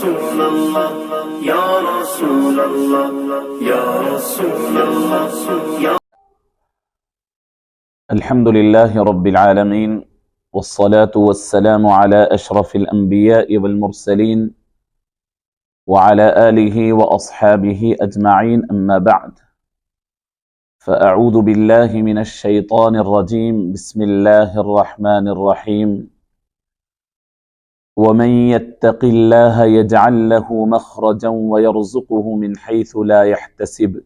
رسول اللہ یا رسول اللہ یا رسول اللہ یا الحمد لله رب العالمين والصلاة والسلام على أشرف الأنبياء والمرسلين وعلى آله وأصحابه أجمعين أما بعد فأعوذ بالله من الشيطان الرجيم بسم الله الرحمن الرحيم ومن يتق الله يجعل له مخرجا ويرزقه من حيث لا يحتسب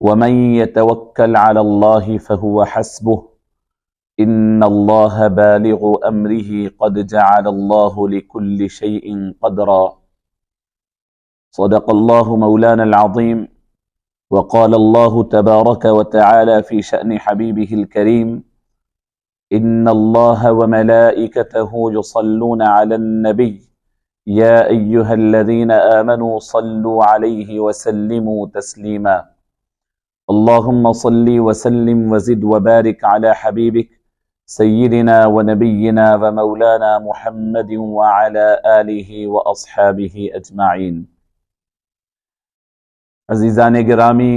ومن يتوكل على الله فهو حسبه إن الله بالغ أمره قد جعل الله لكل شيء قدرا صدق الله مولانا العظيم وقال الله تبارك وتعالى في شأن حبيبه الكريم إن الله وملائكته يصلون على النبي يا أيها الذين آمنوا صلوا عليه وسلموا تسليما اللهم صل وسلم وزد وبارك على حبيبك سيدنا ونبينا ومولانا محمد وعلى آله وأصحابه أجمعين. عزیزان گرامی،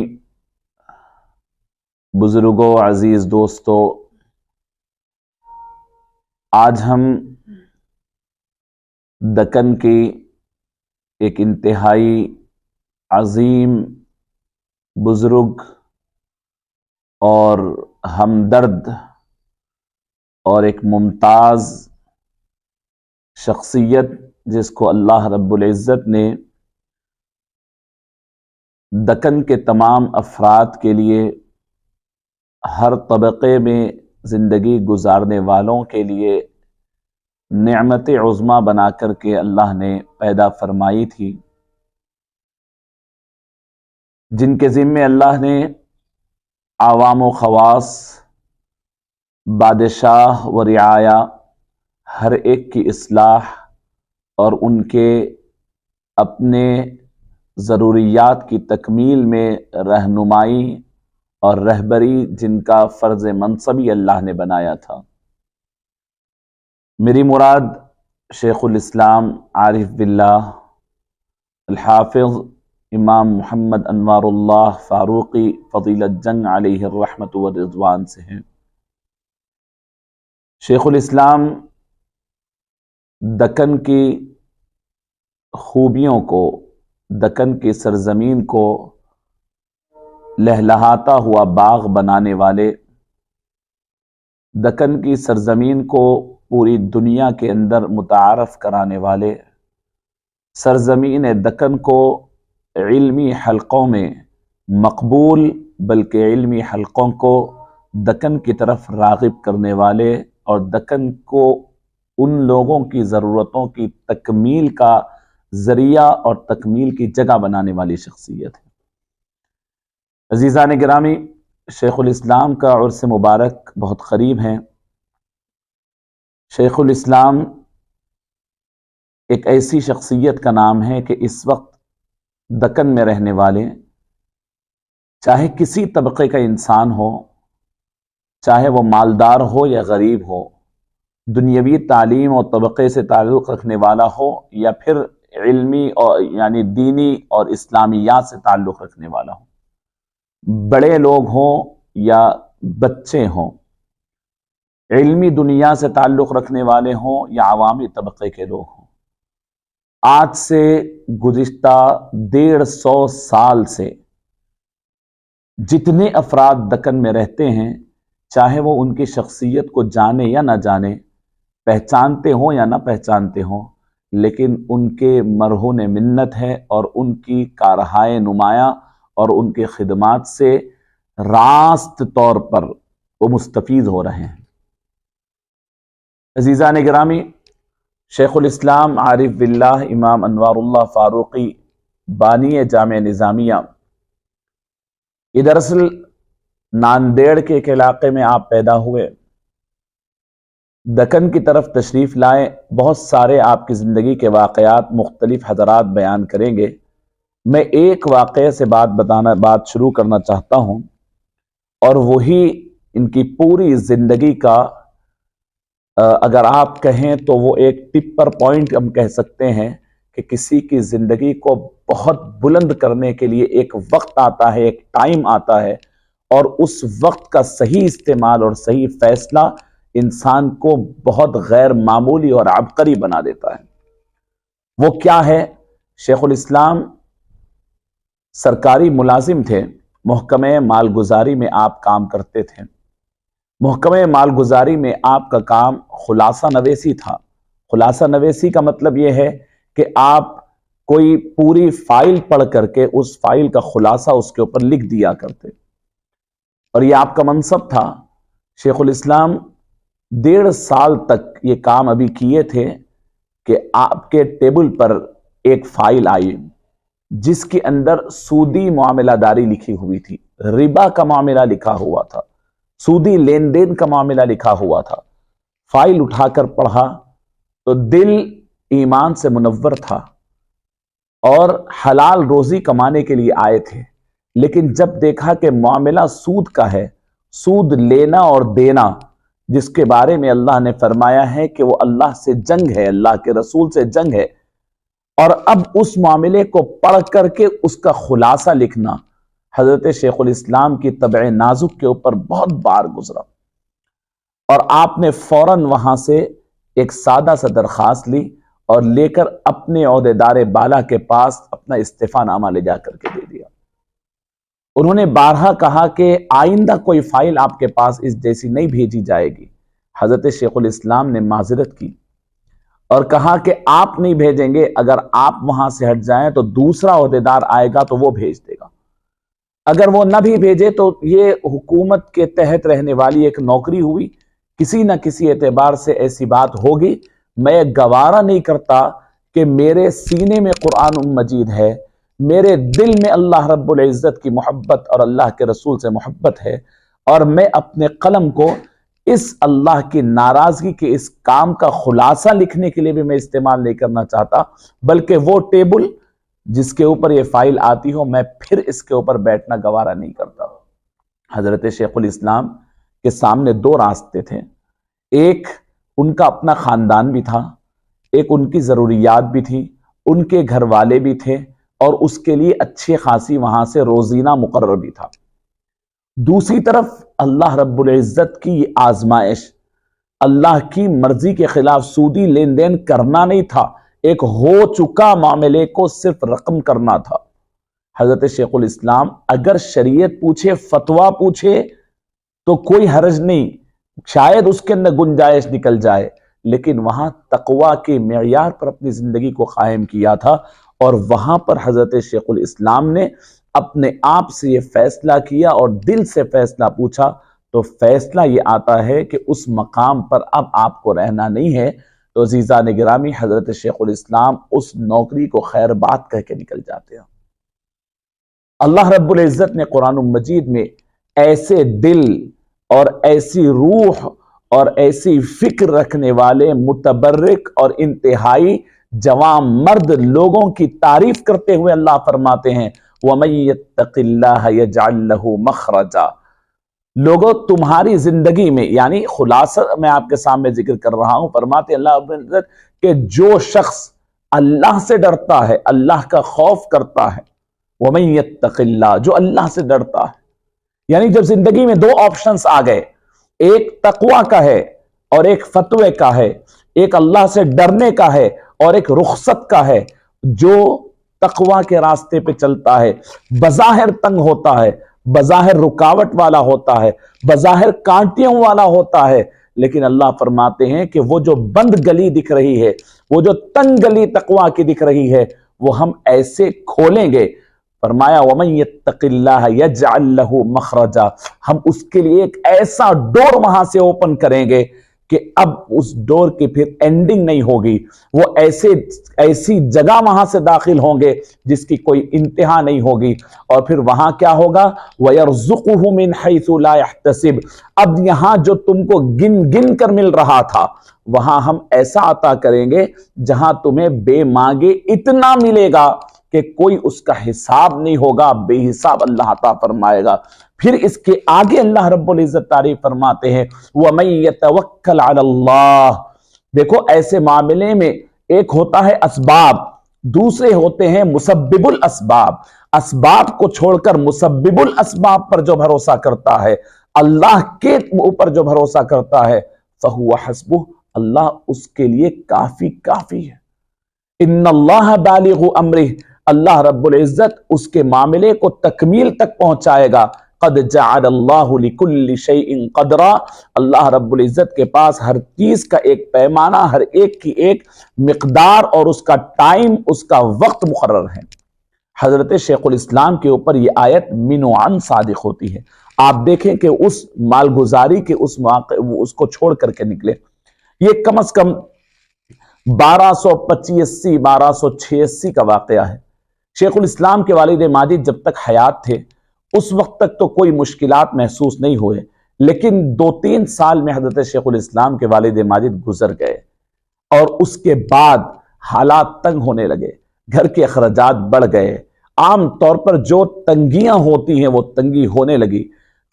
بزرگوں، عزیز دوستو، آج ہم دکن کی ایک انتہائی عظیم بزرگ اور ہمدرد اور ایک ممتاز شخصیت جس کو اللہ رب العزت نے دکن کے تمام افراد کے لیے، ہر طبقے میں زندگی گزارنے والوں کے لیے نعمت عظمیٰ بنا کر کے اللہ نے پیدا فرمائی تھی، جن کے ذمے اللہ نے عوام و خواص، بادشاہ و رعایا، ہر ایک کی اصلاح اور ان کے اپنے ضروریات کی تکمیل میں رہنمائی اور رہبری، جن کا فرض منصبی اللہ نے بنایا تھا. میری مراد شیخ الاسلام عارف باللہ الحافظ امام محمد انوار اللہ فاروقی فضیلت جنگ علیہ الرحمت والرضوان سے ہیں. شیخ الاسلام دکن کی خوبیوں کو، دکن کی سرزمین کو لہلہاتا ہوا باغ بنانے والے، دکن کی سرزمین کو پوری دنیا کے اندر متعارف کرانے والے، سرزمین دکن کو علمی حلقوں میں مقبول بلکہ علمی حلقوں کو دکن کی طرف راغب کرنے والے، اور دکن کو ان لوگوں کی ضرورتوں کی تکمیل کا ذریعہ اور تکمیل کی جگہ بنانے والی شخصیت ہے. عزیزان گرامی، شیخ الاسلام کا عرس مبارک بہت قریب ہے. شیخ الاسلام ایک ایسی شخصیت کا نام ہے کہ اس وقت دکن میں رہنے والے، چاہے کسی طبقے کا انسان ہو، چاہے وہ مالدار ہو یا غریب ہو، دنیاوی تعلیم اور طبقے سے تعلق رکھنے والا ہو یا پھر علمی اور یعنی دینی اور اسلامیات سے تعلق رکھنے والا ہو، بڑے لوگ ہوں یا بچے ہوں، علمی دنیا سے تعلق رکھنے والے ہوں یا عوامی طبقے کے لوگ ہوں، آج سے گزشتہ 150 سال سے جتنے افراد دکن میں رہتے ہیں، چاہے وہ ان کی شخصیت کو جانے یا نہ جانے، پہچانتے ہوں یا نہ پہچانتے ہوں، لیکن ان کے مرہون منت ہے اور ان کی کارہائے نمایاں اور ان کے خدمات سے راست طور پر وہ مستفید ہو رہے ہیں. عزیزان گرامی، شیخ الاسلام عارف باللہ امام انوار اللہ فاروقی بانی جامع نظامیہ، یہ دراصل ناندیڑ کے ایک علاقے میں آپ پیدا ہوئے، دکن کی طرف تشریف لائے. بہت سارے آپ کی زندگی کے واقعات مختلف حضرات بیان کریں گے. میں ایک واقعے سے بات شروع کرنا چاہتا ہوں، اور وہی ان کی پوری زندگی کا اگر آپ کہیں تو وہ ایک ٹپر پوائنٹ ہم کہہ سکتے ہیں کہ کسی کی زندگی کو بہت بلند کرنے کے لیے ایک وقت آتا ہے، ایک ٹائم آتا ہے، اور اس وقت کا صحیح استعمال اور صحیح فیصلہ انسان کو بہت غیر معمولی اور عبقری بنا دیتا ہے۔ وہ کیا ہے؟ شیخ الاسلام سرکاری ملازم تھے، محکمہ مالگزاری میں آپ کام کرتے تھے۔ محکمہ مالگزاری میں آپ کا کام خلاصہ نویسی تھا۔ خلاصہ نویسی کا مطلب یہ ہے کہ آپ کوئی پوری فائل پڑھ کر کے اس فائل کا خلاصہ اس کے اوپر لکھ دیا کرتے، اور یہ آپ کا منصب تھا۔ شیخ الاسلام 1.5 سال تک یہ کام ابھی کیے تھے کہ آپ کے ٹیبل پر ایک فائل آئی جس کے اندر سودی معاملہ داری لکھی ہوئی تھی، ربا کا معاملہ لکھا ہوا تھا، سودی لین دین کا معاملہ لکھا ہوا تھا۔ فائل اٹھا کر پڑھا تو دل ایمان سے منور تھا اور حلال روزی کمانے کے لیے آئے تھے، لیکن جب دیکھا کہ معاملہ سود کا ہے، سود لینا اور دینا، جس کے بارے میں اللہ نے فرمایا ہے کہ وہ اللہ سے جنگ ہے، اللہ کے رسول سے جنگ ہے، اور اب اس معاملے کو پڑھ کر کے اس کا خلاصہ لکھنا حضرت شیخ الاسلام کی طبع نازک کے اوپر بہت بار گزرا، اور آپ نے فوراً وہاں سے ایک سادہ سا درخواست لی اور لے کر اپنے عہدیدار بالا کے پاس اپنا استعفیٰ نامہ لے جا کر کے دے دیا۔ انہوں نے بارہا کہا کہ آئندہ کوئی فائل آپ کے پاس اس جیسی نہیں بھیجی جائے گی۔ حضرت شیخ الاسلام نے معذرت کی اور کہا کہ آپ نہیں بھیجیں گے، اگر آپ وہاں سے ہٹ جائیں تو دوسرا عہدیدار آئے گا تو وہ بھیج دے گا، اگر وہ نہ بھی بھیجے تو یہ حکومت کے تحت رہنے والی ایک نوکری ہوئی، کسی نہ کسی اعتبار سے ایسی بات ہوگی۔ میں گوارا نہیں کرتا کہ میرے سینے میں قرآن مجید ہے، میرے دل میں اللہ رب العزت کی محبت اور اللہ کے رسول سے محبت ہے، اور میں اپنے قلم کو اس اللہ کی ناراضگی کے اس کام کا خلاصہ لکھنے کے لیے بھی میں استعمال نہیں کرنا چاہتا، بلکہ وہ ٹیبل جس کے اوپر یہ فائل آتی ہو میں پھر اس کے اوپر بیٹھنا گوارا نہیں کرتا۔ حضرت شیخ الاسلام کے سامنے 2 راستے تھے، ایک ان کا اپنا خاندان بھی تھا، ایک ان کی ضروریات بھی تھی، ان کے گھر والے بھی تھے، اور اس کے لیے اچھی خاصی وہاں سے روزینہ مقرر بھی تھا۔ دوسری طرف اللہ رب العزت کی یہ آزمائش، اللہ کی مرضی کے خلاف سودی لین دین کرنا نہیں تھا، ایک ہو چکا معاملے کو صرف رقم کرنا تھا۔ حضرت شیخ الاسلام اگر شریعت پوچھے، فتویٰ پوچھے تو کوئی حرج نہیں، شاید اس کے اندر گنجائش نکل جائے، لیکن وہاں تقویٰ کے معیار پر اپنی زندگی کو قائم کیا تھا، اور وہاں پر حضرت شیخ الاسلام نے اپنے آپ سے یہ فیصلہ کیا اور دل سے فیصلہ پوچھا، تو فیصلہ یہ آتا ہے کہ اس مقام پر اب آپ کو رہنا نہیں ہے۔ تو عزیزان گرامی، حضرت شیخ الاسلام اس نوکری کو خیر بات کہہ کے نکل جاتے ہیں۔ اللہ رب العزت نے قرآن مجید میں ایسے دل اور ایسی روح اور ایسی فکر رکھنے والے متبرک اور انتہائی جوان مرد لوگوں کی تعریف کرتے ہوئے اللہ فرماتے ہیں وَمَن يَتَّقِ اللَّهَ يَجْعَلْ لَهُ مَخْرَجًا۔ لوگوں تمہاری زندگی میں، یعنی خلاصہ میں آپ کے سامنے ذکر کر رہا ہوں، فرماتے اللہ رب العزت کہ جو شخص اللہ سے ڈرتا ہے، اللہ کا خوف کرتا ہے، وَمَن يَتَّقِ اللَّهَ، جو اللہ سے ڈرتا ہے، یعنی جب زندگی میں 2 آپشنز آ گئے، ایک تقوی کا ہے اور ایک فتوے کا ہے، ایک اللہ سے ڈرنے کا ہے اور ایک رخصت کا ہے، جو تقوی کے راستے پہ چلتا ہے بظاہر تنگ ہوتا ہے، بظاہر رکاوٹ والا ہوتا ہے، بظاہر کانٹیوں والا ہوتا ہے، لیکن اللہ فرماتے ہیں کہ وہ جو بند گلی دکھ رہی ہے، وہ جو تنگ گلی تقوی کی دکھ رہی ہے، وہ ہم ایسے کھولیں گے۔ فرمایا وَمَن يَتَّقِ اللَّهَ يَجْعَلْ لَهُ مَخْرَجًا، ہم اس کے لیے ایک ایسا ڈور وہاں سے اوپن کریں گے کہ اب اس ڈور کی پھر اینڈنگ نہیں ہوگی، وہ ایسی جگہ وہاں سے داخل ہوں گے جس کی کوئی انتہا نہیں ہوگی، اور پھر وہاں کیا ہوگا وَيَرْزُقُهُ مِنْ حَيْثُ لَا يَحْتَسِبُ، اب یہاں جو تم کو گن گن کر مل رہا تھا، وہاں ہم ایسا عطا کریں گے جہاں تمہیں بے مانگے اتنا ملے گا کہ کوئی اس کا حساب نہیں ہوگا، بے حساب اللہ عطا فرمائے گا۔ پھر اس کے آگے اللہ رب العزت تعریف فرماتے ہیں وَمَن يَتَوَكَّلْ عَلَى اللَّهِ، دیکھو ایسے معاملے میں ایک ہوتا ہے اسباب دوسرے ہوتے ہیں مسبب الاسباب، اسباب کو چھوڑ کر مسبب الاسباب پر جو بھروسہ کرتا ہے، اللہ کے اوپر جو بھروسہ کرتا ہے، فہو حسبہ، اللہ اس کے لیے کافی ہے۔ ان اللہ بالغ امرہ، اللہ رب العزت اس کے معاملے کو تکمیل تک پہنچائے گا۔ قد جعل اللہ لکل شیء قدرا، اللہ رب العزت کے پاس ہر چیز کا ایک پیمانہ، ہر ایک کی ایک مقدار اور اس کا ٹائم، اس کا وقت مقرر ہے۔ حضرت شیخ الاسلام کے اوپر یہ آیت من و عن صادق ہوتی ہے۔ آپ دیکھیں کہ اس مالگزاری کے اس موقع اس کو چھوڑ کر کے نکلے، یہ کم از کم 1285 1286 کا واقعہ ہے۔ شیخ الاسلام کے والد ماجد جب تک حیات تھے اس وقت تک تو کوئی مشکلات محسوس نہیں ہوئے، لیکن 2-3 سال میں حضرت شیخ الاسلام کے والد ماجد گزر گئے اور اس کے بعد حالات تنگ ہونے لگے، گھر کے اخراجات بڑھ گئے، عام طور پر جو تنگیاں ہوتی ہیں وہ تنگی ہونے لگی۔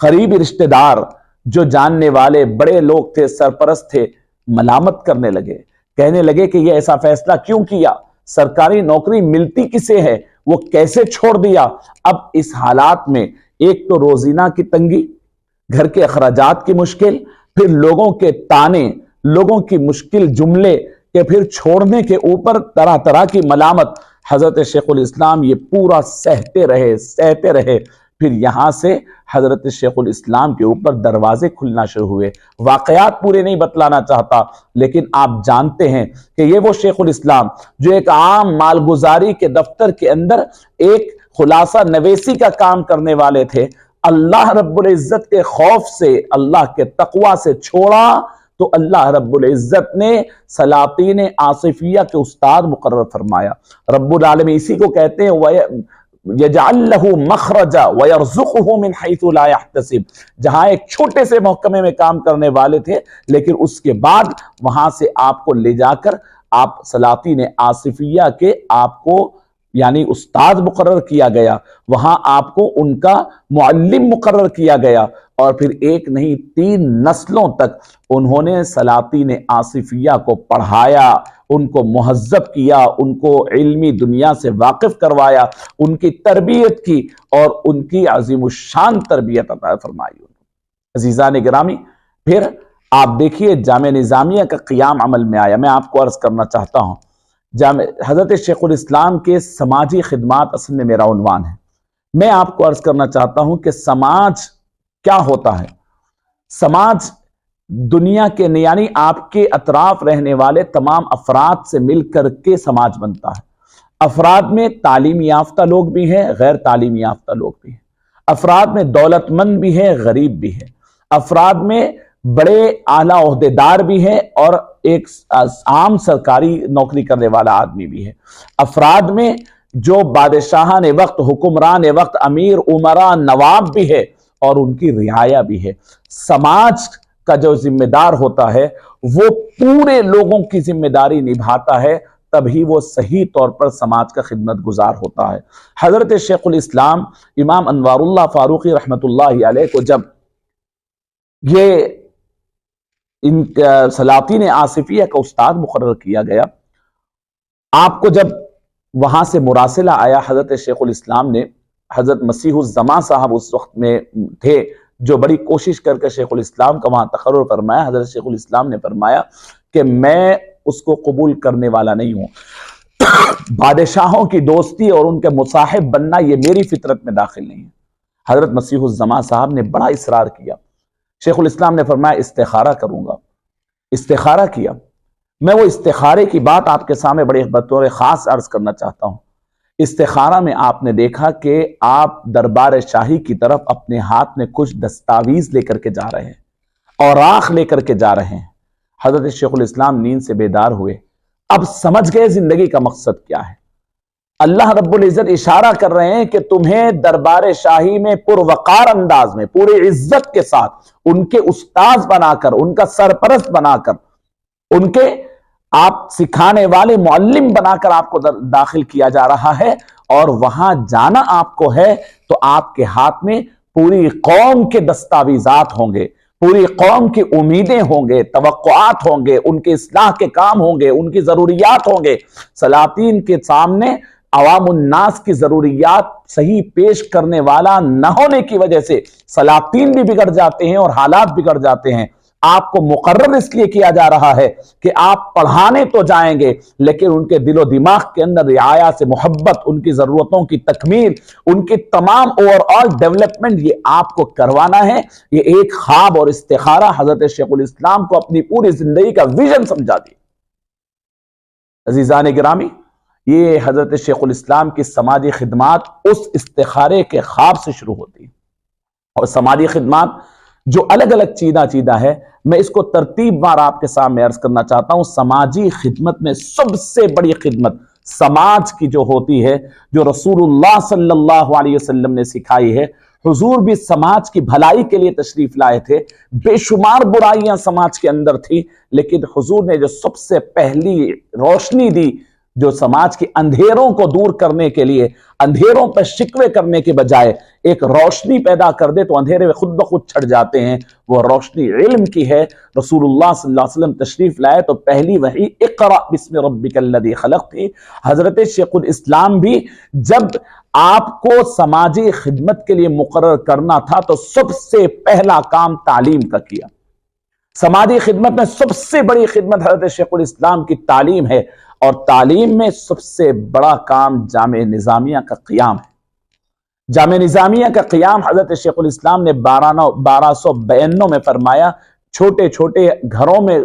قریبی رشتہ دار جو جاننے والے بڑے لوگ تھے، سرپرست تھے، ملامت کرنے لگے، کہنے لگے کہ یہ ایسا فیصلہ کیوں کیا، سرکاری نوکری ملتی کسے ہے، وہ کیسے چھوڑ دیا۔ اب اس حالات میں ایک تو روزینہ کی تنگی، گھر کے اخراجات کی مشکل، پھر لوگوں کے تانے، لوگوں کی مشکل جملے کہ پھر چھوڑنے کے اوپر طرح طرح کی ملامت، حضرت شیخ الاسلام یہ پورا سہتے رہے۔ پھر یہاں سے حضرت شیخ الاسلام کے اوپر دروازے کھلنا شروع ہوئے۔ واقعات پورے نہیں بتلانا چاہتا، لیکن آپ جانتے ہیں کہ یہ وہ شیخ الاسلام جو ایک عام مالگزاری کے دفتر کے اندر ایک خلاصہ نویسی کا کام کرنے والے تھے، اللہ رب العزت کے خوف سے، اللہ کے تقوی سے چھوڑا تو اللہ رب العزت نے سلاطین آصفیہ کے استاد مقرر فرمایا۔ رب العالمین اسی کو کہتے ہیں یجعل لہ مخرجا ویرزقہ من حیث لا یحتسب، جہاں ایک چھوٹے سے محکمے میں کام کرنے والے تھے، لیکن اس کے بعد وہاں سے آپ کو لے جا کر آپ سلاطین آصفیہ کے آپ کو یعنی استاد مقرر کیا گیا، وہاں آپ کو ان کا معلم مقرر کیا گیا، اور پھر ایک نہیں 3 نسلوں تک انہوں نے سلاطین آصفیہ کو پڑھایا، ان کو مہذب کیا، ان کو علمی دنیا سے واقف کروایا، ان کی تربیت کی اور ان کی عظیم الشان تربیت عطا فرمائی۔ عزیزان گرامی، پھر آپ دیکھیے جامعہ نظامیہ کا قیام عمل میں آیا۔ میں آپ کو عرض کرنا چاہتا ہوں، حضرت شیخ الاسلام کے سماجی خدمات اصل میں میرا عنوان ہے۔ میں آپ کو عرض کرنا چاہتا ہوں کہ سماج کیا ہوتا ہے۔ سماج دنیا کے یعنی آپ کے اطراف رہنے والے تمام افراد سے مل کر کے سماج بنتا ہے۔ افراد میں تعلیم یافتہ لوگ بھی ہیں، غیر تعلیم یافتہ لوگ بھی ہیں، افراد میں دولت مند بھی ہیں، غریب بھی ہیں، افراد میں بڑے اعلیٰ عہدیدار بھی ہیں اور ایک عام سرکاری نوکری کرنے والا آدمی بھی ہے، افراد میں جو بادشاہان وقت، حکمران وقت، امیر امراء نواب بھی ہے اور ان کی رعایا بھی ہے۔ سماج کا جو ذمہ دار ہوتا ہے وہ پورے لوگوں کی ذمہ داری نبھاتا ہے، تبھی وہ صحیح طور پر سماج کا خدمت گزار ہوتا ہے۔ حضرت شیخ الاسلام امام انوار اللہ فاروقی رحمت اللہ علیہ کو جب یہ ان سلاطین آصفیہ کا استاد مقرر کیا گیا، آپ کو جب وہاں سے مراسلہ آیا، حضرت شیخ الاسلام نے، حضرت مسیح الزمان صاحب اس وقت میں تھے جو بڑی کوشش کر کے شیخ الاسلام کا وہاں تقرر فرمایا، حضرت شیخ الاسلام نے فرمایا کہ میں اس کو قبول کرنے والا نہیں ہوں، بادشاہوں کی دوستی اور ان کے مصاحب بننا یہ میری فطرت میں داخل نہیں ہے۔ حضرت مسیح الزمان صاحب نے بڑا اصرار کیا، شیخ الاسلام نے فرمایا استخارہ کروں گا، استخارہ کیا۔ میں وہ استخارے کی بات آپ کے سامنے بڑے بطور خاص عرض کرنا چاہتا ہوں۔ استخارہ میں آپ نے دیکھا کہ آپ دربار شاہی کی طرف اپنے ہاتھ میں کچھ دستاویز لے کر کے جا رہے ہیں، اوراق لے کر کے جا رہے ہیں۔ حضرت شیخ الاسلام نیند سے بیدار ہوئے، اب سمجھ گئے زندگی کا مقصد کیا ہے۔ اللہ رب العزت اشارہ کر رہے ہیں کہ تمہیں دربار شاہی میں پروقار انداز میں پوری عزت کے ساتھ ان کے استاذ بنا کر، ان کا سرپرست بنا کر، ان کے آپ سکھانے والے معلم بنا کر آپ کو داخل کیا جا رہا ہے، اور وہاں جانا آپ کو ہے تو آپ کے ہاتھ میں پوری قوم کے دستاویزات ہوں گے، پوری قوم کی امیدیں ہوں گے، توقعات ہوں گے، ان کے اصلاح کے کام ہوں گے، ان کی ضروریات ہوں گے۔ سلاطین کے سامنے عوام الناس کی ضروریات صحیح پیش کرنے والا نہ ہونے کی وجہ سے سلاطین بھی بگڑ جاتے ہیں اور حالات بگڑ جاتے ہیں۔ آپ کو مقرر اس لیے کیا جا رہا ہے کہ آپ پڑھانے تو جائیں گے، لیکن ان کے دل و دماغ کے اندر رعایا سے محبت، ان کی ضرورتوں کی تکمیل، ان کی تمام اوور آل ڈیولپمنٹ، یہ آپ کو کروانا ہے۔ یہ ایک خواب اور استخارہ حضرت شیخ الاسلام کو اپنی پوری زندگی کا ویژن سمجھا دی۔ عزیزان گرامی، یہ حضرت شیخ الاسلام کی سماجی خدمات اس استخارے کے خواب سے شروع ہوتی ہے، اور سماجی خدمات جو الگ الگ چیدہ ہے، میں اس کو ترتیب وار آپ کے سامنے عرض کرنا چاہتا ہوں۔ سماجی خدمت میں سب سے بڑی خدمت سماج کی جو ہوتی ہے، جو رسول اللہ صلی اللہ علیہ وسلم نے سکھائی ہے۔ حضور بھی سماج کی بھلائی کے لیے تشریف لائے تھے، بے شمار برائیاں سماج کے اندر تھی، لیکن حضور نے جو سب سے پہلی روشنی دی، جو سماج کے اندھیروں کو دور کرنے کے لیے، اندھیروں پر شکوے کرنے کے بجائے ایک روشنی پیدا کر دے تو اندھیرے خود بخود چھٹ جاتے ہیں، وہ روشنی علم کی ہے۔ رسول اللہ صلی اللہ علیہ وسلم تشریف لائے تو پہلی وحی اقرأ بسم ربک الذی خلق تھی۔ حضرت شیخ الاسلام بھی جب آپ کو سماجی خدمت کے لیے مقرر کرنا تھا تو سب سے پہلا کام تعلیم کا کیا۔ سماجی خدمت میں سب سے بڑی خدمت حضرت شیخ الاسلام کی تعلیم ہے، اور تعلیم میں سب سے بڑا کام جامع نظامیہ کا قیام ہے۔ جامع نظامیہ کا قیام حضرت شیخ الاسلام نے 1292 میں فرمایا۔ چھوٹے چھوٹے گھروں میں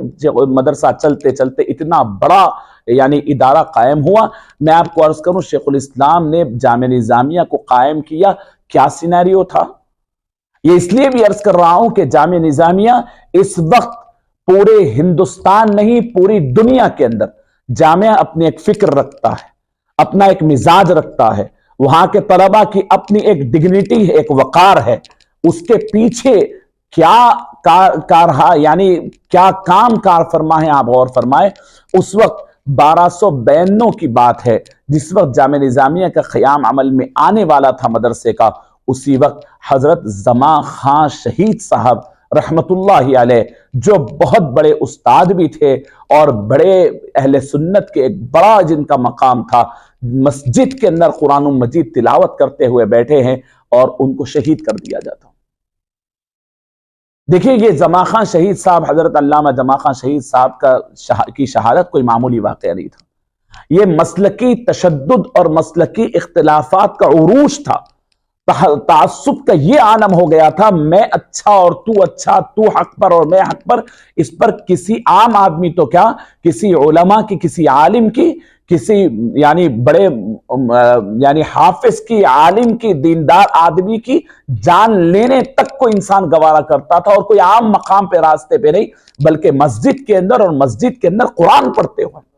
مدرسہ چلتے چلتے اتنا بڑا یعنی ادارہ قائم ہوا۔ میں آپ کو عرض کروں، شیخ الاسلام نے جامع نظامیہ کو قائم کیا، کیا سینیریو تھا؟ یہ اس لیے بھی عرض کر رہا ہوں کہ جامع نظامیہ اس وقت پورے ہندوستان نہیں، پوری دنیا کے اندر جامعہ اپنی ایک فکر رکھتا ہے، اپنا ایک مزاج رکھتا ہے، وہاں کے طلبہ کی اپنی ایک ڈگنیٹی ہے، ایک وقار ہے۔ اس کے پیچھے کیا یعنی کیا کام کار فرما ہے، آپ غور فرمائے۔ اس وقت 1292 کی بات ہے، جس وقت جامع نظامیہ کا قیام عمل میں آنے والا تھا مدرسے کا، اسی وقت حضرت زمان خان شہید صاحب رحمت اللہ علیہ، جو بہت بڑے استاد بھی تھے اور بڑے اہل سنت کے ایک بڑا جن کا مقام تھا، مسجد کے اندر قرآن مجید تلاوت کرتے ہوئے بیٹھے ہیں اور ان کو شہید کر دیا جاتا۔ دیکھیں، یہ زمان خان شہید صاحب، حضرت علامہ زمان خان شہید صاحب کی شہادت کوئی معمولی واقعہ نہیں تھا۔ یہ مسلکی تشدد اور مسلکی اختلافات کا عروج تھا۔ تعصب کا یہ عالم ہو گیا تھا، میں اچھا اور تو حق پر اور میں حق پر۔ اس پر کسی عام آدمی تو کیا، کسی علماء کی، کسی عالم کی، کسی یعنی بڑے یعنی حافظ کی، عالم کی، دیندار آدمی کی جان لینے تک کو انسان گوارا کرتا تھا، اور کوئی عام مقام پہ راستے پہ نہیں، بلکہ مسجد کے اندر، اور مسجد کے اندر قرآن پڑھتے ہوئے۔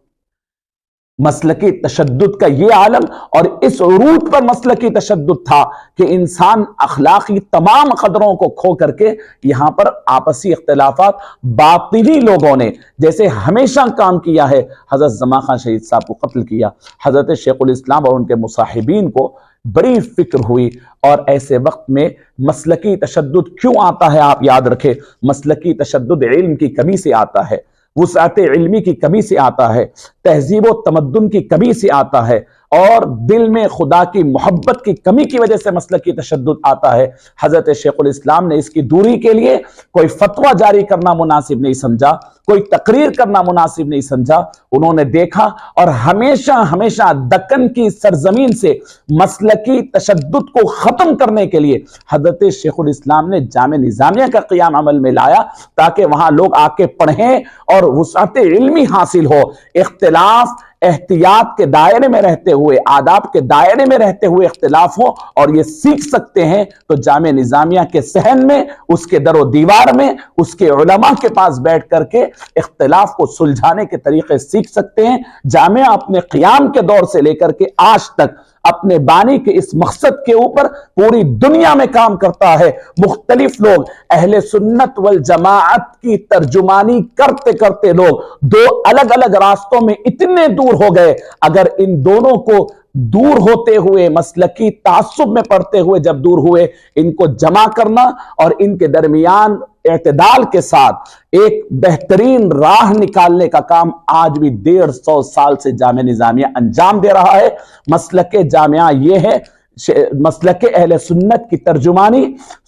مسلکی تشدد کا یہ عالم، اور اس عروج پر مسلکی تشدد تھا کہ انسان اخلاقی تمام قدروں کو کھو کر کے یہاں پر آپسی اختلافات، باطلی لوگوں نے جیسے ہمیشہ کام کیا ہے، حضرت زمان خان شہید صاحب کو قتل کیا۔ حضرت شیخ الاسلام اور ان کے مصاحبین کو بڑی فکر ہوئی، اور ایسے وقت میں مسلکی تشدد کیوں آتا ہے؟ آپ یاد رکھیں، مسلکی تشدد علم کی کمی سے آتا ہے، وسعت علمی کی کمی سے آتا ہے، تہذیب و تمدن کی کمی سے آتا ہے، اور دل میں خدا کی محبت کی کمی کی وجہ سے مسلکی تشدد آتا ہے۔ حضرت شیخ الاسلام نے اس کی دوری کے لیے کوئی فتویٰ جاری کرنا مناسب نہیں سمجھا، کوئی تقریر کرنا مناسب نہیں سمجھا۔ انہوں نے دیکھا، اور ہمیشہ دکن کی سرزمین سے مسلکی تشدد کو ختم کرنے کے لیے حضرت شیخ الاسلام نے جامع نظامیہ کا قیام عمل میں لایا، تاکہ وہاں لوگ آ کے پڑھیں اور وسعت علمی حاصل ہو۔ اختلاف احتیاط کے دائرے میں رہتے ہوئے، آداب کے دائرے میں رہتے ہوئے اختلاف ہو، اور یہ سیکھ سکتے ہیں تو جامع نظامیہ کے صحن میں، اس کے در و دیوار میں، اس کے علماء کے پاس بیٹھ کر کے اختلاف کو سلجھانے کے طریقے سیکھ سکتے ہیں۔ جامعہ اپنے قیام کے دور سے لے کر کے آج تک اپنے بانی کے اس مقصد کے اوپر پوری دنیا میں کام کرتا ہے۔ مختلف لوگ اہل سنت والجماعت کی ترجمانی کرتے کرتے لوگ دو الگ الگ راستوں میں اتنے دور ہو گئے، اگر ان دونوں کو دور ہوتے ہوئے، مسلکی تعصب میں پڑتے ہوئے جب دور ہوئے، ان کو جمع کرنا اور ان کے درمیان اعتدال کے ساتھ ایک بہترین راہ نکالنے کا کام آج بھی 150 سال سے جامعہ نظامیہ انجام دے رہا ہے۔ مسلک جامعہ یہ ہے، مسلک اہل سنت کی ترجمانی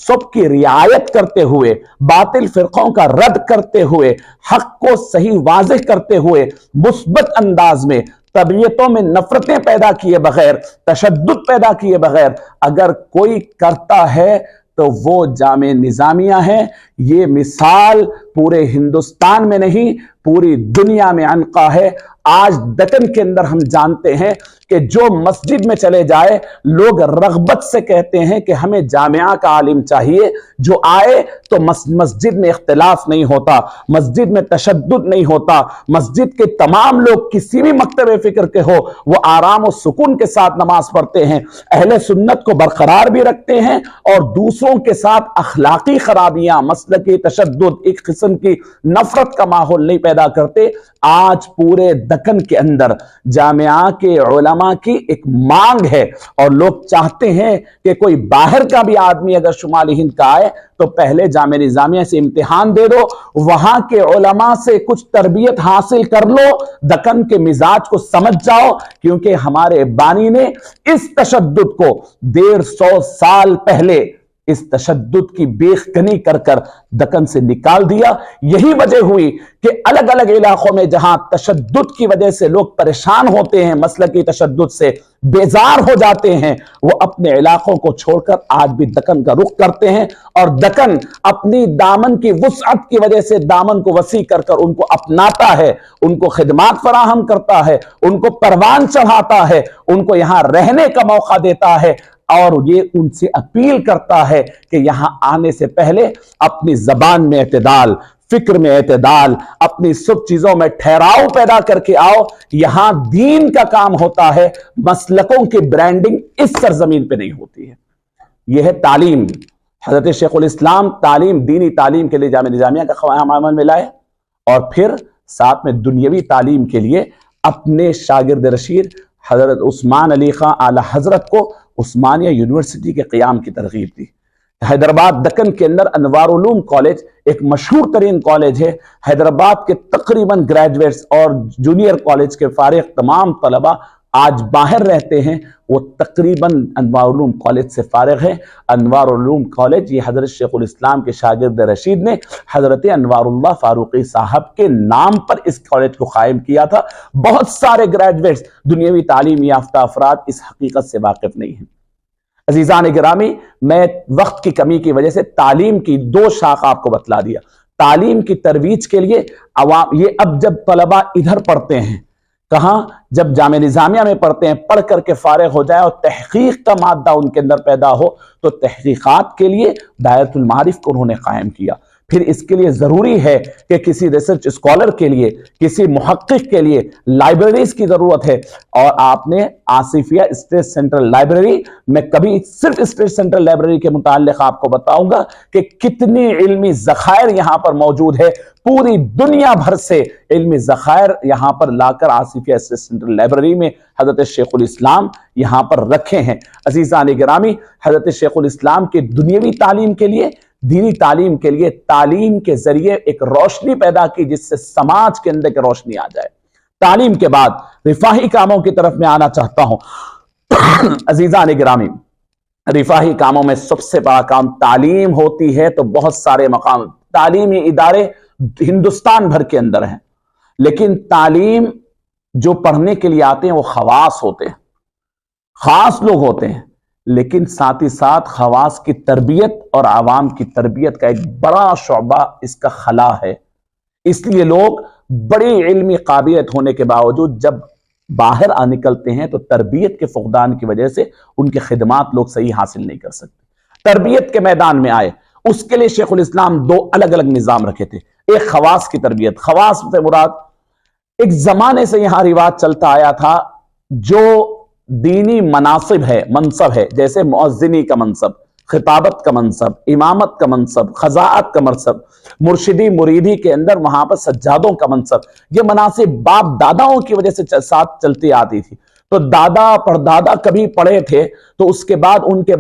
سب کی رعایت کرتے ہوئے، باطل فرقوں کا رد کرتے ہوئے، حق کو صحیح واضح کرتے ہوئے، مثبت انداز میں، طبیعتوں میں نفرتیں پیدا کیے بغیر، تشدد پیدا کیے بغیر اگر کوئی کرتا ہے تو وہ جامعہ نظامیہ ہے۔ یہ مثال پورے ہندوستان میں نہیں، پوری دنیا میں عنقا ہے۔ آج دکن کے اندر ہم جانتے ہیں کہ جو مسجد میں چلے جائے لوگ رغبت سے کہتے ہیں کہ ہمیں جامعہ کا عالم چاہیے جو آئے تو مسجد میں اختلاف نہیں ہوتا، مسجد میں تشدد نہیں ہوتا، مسجد کے تمام لوگ کسی بھی مکتب فکر کے ہو وہ آرام و سکون کے ساتھ نماز پڑھتے ہیں، اہل سنت کو برقرار بھی رکھتے ہیں اور دوسروں کے ساتھ اخلاقی خرابیاں، مسلکی تشدد، ایک قسم کی نفرت کا ماحول نہیں پیدا کرتے۔ آج پورے دکن کے اندر جامعہ کے علماء کی ایک مانگ ہے اور لوگ چاہتے ہیں کہ کوئی باہر کا بھی آدمی اگر شمالی ہند کا آئے تو پہلے جامعہ نظامیہ سے امتحان دے دو، وہاں کے علماء سے کچھ تربیت حاصل کر لو، دکن کے مزاج کو سمجھ جاؤ، کیونکہ ہمارے بانی نے اس تشدد کو 150 سال پہلے اس تشدد کی بیخ کنی کر کر دکن سے نکال دیا۔ یہی وجہ ہوئی کہ الگ الگ علاقوں میں جہاں تشدد کی وجہ سے لوگ پریشان ہوتے ہیں، مسلکی تشدد سے بیزار ہو جاتے ہیں، وہ اپنے علاقوں کو چھوڑ کر آج بھی دکن کا رخ کرتے ہیں، اور دکن اپنی دامن کی وسعت کی وجہ سے دامن کو وسیع کر کر ان کو اپناتا ہے، ان کو خدمات فراہم کرتا ہے، ان کو پروان چڑھاتا ہے، ان کو یہاں رہنے کا موقع دیتا ہے، اور یہ ان سے اپیل کرتا ہے کہ یہاں آنے سے پہلے اپنی زبان میں اعتدال، فکر میں اعتدال، اپنی سب چیزوں میں ٹھہراؤ پیدا کر کے آؤ۔ یہاں دین کا کام ہوتا ہے، مسلکوں کی برانڈنگ اس سرزمین پہ نہیں ہوتی ہے۔ یہ ہے تعلیم۔ حضرت شیخ الاسلام تعلیم، دینی تعلیم کے لیے جامعہ نظامیہ کا قیام عمل میں لائے، اور پھر ساتھ میں دنیاوی تعلیم کے لیے اپنے شاگرد رشید حضرت عثمان علی خان اعلی حضرت کو عثمانیہ یونیورسٹی کے قیام کی ترغیب دی۔ حیدرآباد دکن کے اندر انوار علوم کالج ایک مشہور ترین کالج ہے۔ حیدرآباد کے تقریباً گریجویٹس اور جونیئر کالج کے فارغ تمام طلبہ آج باہر رہتے ہیں، وہ تقریباً انوار علوم کالج سے فارغ ہیں۔ انوار علوم کالج یہ حضرت شیخ الاسلام کے شاگرد رشید نے حضرت انوار اللہ فاروقی صاحب کے نام پر اس کالج کو قائم کیا تھا۔ بہت سارے گریجویٹس، دنیاوی تعلیم یافتہ افراد اس حقیقت سے واقف نہیں ہیں۔ عزیزان گرامی، میں وقت کی کمی کی وجہ سے تعلیم کی 2 شاخ آپ کو بتلا دیا۔ تعلیم کی ترویج کے لیے عوام، یہ اب جب طلبہ ادھر پڑھتے ہیں، کہاں؟ جب جامعہ نظامیہ میں پڑھتے ہیں، پڑھ کر کے فارغ ہو جائے اور تحقیق کا مادہ ان کے اندر پیدا ہو، تو تحقیقات کے لیے دائرۃ المعارف کو انہوں نے قائم کیا۔ پھر اس کے لیے ضروری ہے کہ کسی ریسرچ اسکالر کے لیے، کسی محقق کے لیے لائبریریز کی ضرورت ہے، اور آپ نے آصفیہ اسٹیٹ سینٹرل لائبریری، میں کبھی صرف اسٹیٹ سینٹرل لائبریری کے متعلق آپ کو بتاؤں گا کہ کتنی علمی ذخائر یہاں پر موجود ہے، پوری دنیا بھر سے علمی ذخائر یہاں پر لا کر آصفیہ اسٹیٹ سینٹرل لائبریری میں حضرت شیخ الاسلام یہاں پر رکھے ہیں۔ عزیزان گرامی، حضرت شیخ الاسلام کی دنیاوی تعلیم کے لیے، دینی تعلیم کے لیے، تعلیم کے ذریعے ایک روشنی پیدا کی جس سے سماج کے اندر کی روشنی آ جائے۔ تعلیم کے بعد رفاہی کاموں کی طرف میں آنا چاہتا ہوں۔ عزیزان گرامی، رفاہی کاموں میں سب سے بڑا کام تعلیم ہوتی ہے، تو بہت سارے مقام تعلیمی ادارے ہندوستان بھر کے اندر ہیں، لیکن تعلیم جو پڑھنے کے لیے آتے ہیں وہ خواص ہوتے ہیں، خاص لوگ ہوتے ہیں، لیکن ساتھ ہی ساتھ خواص کی تربیت اور عوام کی تربیت کا ایک بڑا شعبہ اس کا خلا ہے۔ اس لیے لوگ بڑی علمی قابلیت ہونے کے باوجود جب باہر نکلتے ہیں تو تربیت کے فقدان کی وجہ سے ان کے خدمات لوگ صحیح حاصل نہیں کر سکتے۔ تربیت کے میدان میں آئے، اس کے لیے شیخ الاسلام 2 الگ الگ نظام رکھے تھے۔ ایک خواص کی تربیت، خواص سے مراد ایک زمانے سے یہاں رواج چلتا آیا تھا، جو دینی مناصب ہے، منصب ہے، جیسے مؤذنی کا منصب، خطابت کا منصب، امامت کا منصب، خضاعت کا منصب، مرشدی مریدی کے اندر وہاں پر سجادوں کا منصب، یہ مناصب باپ داداؤں کی وجہ سے ساتھ چلتی آتی تھی۔ تو دادا پردادا کبھی پڑھے تھے تو اس کے بعد ان کے